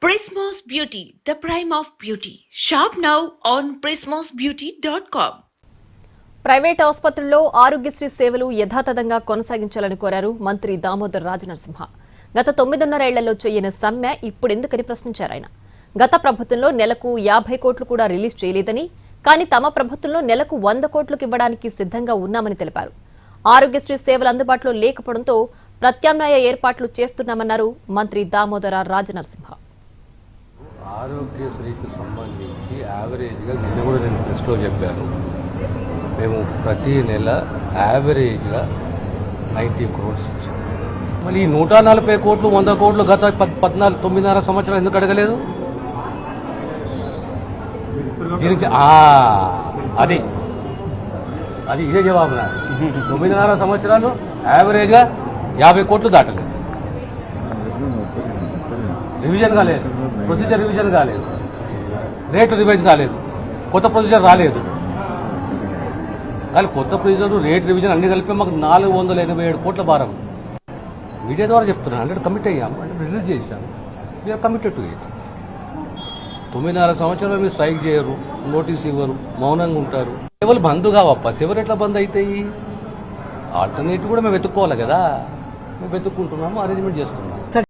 Prismos Beauty, the prime of beauty. Shop now on prismosbeauty.com. Private ఆసుపత్రుల్లో ఆరోగ్యశ్రీ సేవలు యథాతథంగా కొనసాగించాలని కోరారు మంత్రి దామోదర్ రాజనరసింహ. గత 9.5 ఏళ్లలో చేయని సమ్మె ఇప్పుడెందుకని ప్రశ్నించారు ఆయన. గత ప్రభుత్వంలో నెలకు 50 కోట్లు కూడా రిలీజ్ చేయలేదని, కానీ తమ ప్రభుత్వంలో నెలకు 100 కోట్లకు ఇవ్వడానికి సిద్ధంగా ఉన్నామని తెలిపారు. ఆరోగ్యశ్రీ సేవలు అందుబాటులో లేకపోవడంతో ప్రత్యామ్నాయ ఏర్పాట్లు చేస్తున్నామన్నారు మంత్రి దామోదర రాజనరసింహ. ఆరోగ్యశ్రీకి సంబంధించి యావరేజ్గా నిన్న కూడా నేను ప్రెస్లో చెప్పాను, మేము ప్రతి నెల యావరేజ్గా 90 crores ఇచ్చాం. మళ్ళీ ఈ 140 కోట్లు 100 కోట్లు గత 9.5 సంవత్సరాలు ఎందుకు అడగలేదు? దీనికి అది అది ఇదే జవాబు నాకు. 9.5 సంవత్సరాలు యావరేజ్గా 50 కోట్లు దాటలేదు. రివిజన్ కాలేదు, ప్రొసీజర్ రివిజన్ కాలేదు, రేటు రివైజ్ కాలేదు, కొత్త ప్రొసీజర్ రాలేదు. కానీ కొత్త ప్రొసీజర్ రేట్ రివిజన్ అన్ని కలిపి మాకు 487 కోట్ల భారం. మీడియా ద్వారా చెప్తున్నాను, 100 కమిట్ అయ్యాము, అంటే రిలీజ్ చేశాము. We are committed to it. 9.5 సంవత్సరాలు మీరు స్ట్రైక్ చేయరు, నోటీస్ ఇవ్వరు, మౌనంగా ఉంటారు. సేవలు బంద్ కావప్ప, సేవలు ఎట్లా బంద్ అవుతాయి? ఆల్టర్నేటివ్ కూడా మేము వెతుక్కోవాలి కదా. మేము వెతుక్కుంటున్నాము, అరేంజ్మెంట్ చేస్తున్నాము.